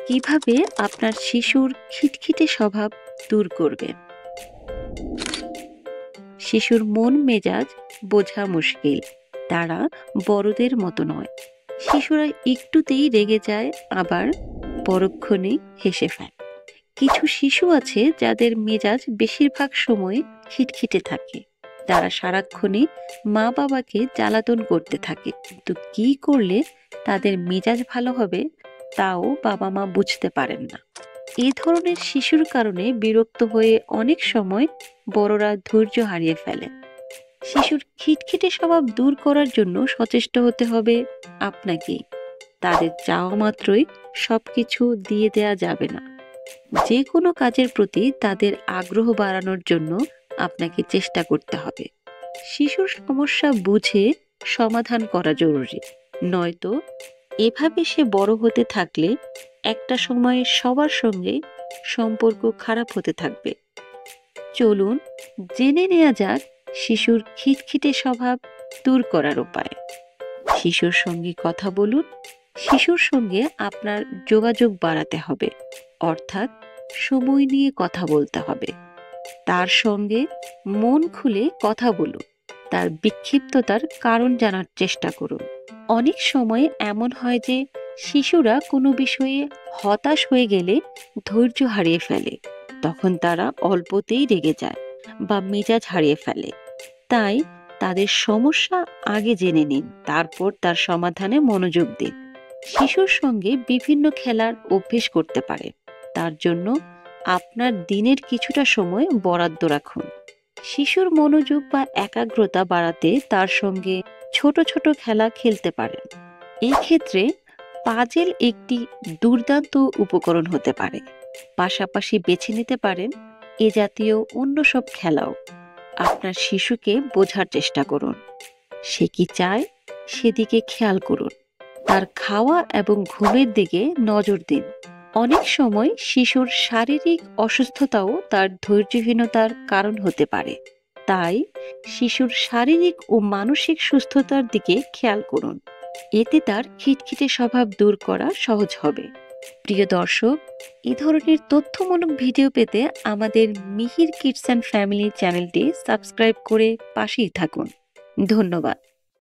কিভাবে আপনার শিশুর খিটখিটে স্বভাব দূর করবেন। শিশুর মন মেজাজ বোঝা মুশকিল, তারা বড়দের মতো নয়। শিশুরা একটুতেই রেগে যায়, আবার পরক্ষণে হেসে ফেলে। কিছু শিশু আছে যাদের মেজাজ বেশিরভাগ সময় খিটখিটে থাকে, তারা সারাক্ষণই মা বাবাকে জ্বালাতন করতে থাকে, কিন্তু কি করলে তাদের মেজাজ ভালো হবে তাও বাবা মা বুঝতে পারেন না। এই ধরনের শিশুর কারণে বিরক্ত হয়ে অনেক সময় বড়রা ধৈর্য হারিয়ে ফেলে। শিশুর খিটখিটে স্বভাব দূর করার জন্য সচেষ্ট হতে হবে আপনাকে। তাদের চাওয়া মাত্রই সবকিছু দিয়ে দেয়া যাবে না। যে কোনো কাজের প্রতি তাদের আগ্রহ বাড়ানোর জন্য আপনাকে চেষ্টা করতে হবে। শিশুর সমস্যা বুঝে সমাধান করা জরুরি, নয়তো এভাবে সে বড় হতে থাকলে একটা সময় সবার সঙ্গে সম্পর্ক খারাপ হতে থাকবে। চলুন জেনে নেওয়া যাক শিশুর খিটখিটে স্বভাব দূর করার উপায়। শিশুর সঙ্গে কথা বলুন। শিশুর সঙ্গে আপনার যোগাযোগ বাড়াতে হবে, অর্থাৎ সময় নিয়ে কথা বলতে হবে। তার সঙ্গে মন খুলে কথা বলুন। তার বিক্ষিপ্ততার কারণ জানার চেষ্টা করুন। অনেক সময় এমন হয় যে শিশুরা কোনো বিষয়ে হতাশ হয়ে গেলে ধৈর্য হারিয়ে ফেলে, তখন তারা অল্পতেই রেগে যায় বা মেজাজ হারিয়ে ফেলে। তাই তাদের সমস্যা আগে জেনে নিন, তারপর তার সমাধানে মনোযোগ দিন। শিশুর সঙ্গে বিভিন্ন খেলার অভ্যেস করতে পারে, তার জন্য আপনার দিনের কিছুটা সময় বরাদ্দ রাখুন। শিশুর মনোযোগ বা একাগ্রতা বাড়াতে তার সঙ্গে ছোট ছোট খেলা খেলতে পারেন। এই ক্ষেত্রে পাজেল একটি দুর্দান্ত উপকরণ হতে পারে। পাশাপাশি বেছে নিতে পারেন এ জাতীয় অন্য সব খেলাও। আপনার শিশুকে বোঝার চেষ্টা করুন, সে কি চায় সেদিকে খেয়াল করুন। তার খাওয়া এবং ঘুমের দিকে নজর দিন। অনেক সময় শিশুর শারীরিক অসুস্থতাও তার ধৈর্যহীনতার কারণ হতে পারে, তাই শিশুর শারীরিক ও মানসিক সুস্থতার দিকে খেয়াল করুন। এতে তার খিটখিটে স্বভাব দূর করা সহজ হবে। প্রিয় দর্শক, এ ধরনের তথ্যমূলক ভিডিও পেতে আমাদের মিহির কিডস অ্যান্ড ফ্যামিলি চ্যানেলটি সাবস্ক্রাইব করে পাশেই থাকুন। ধন্যবাদ।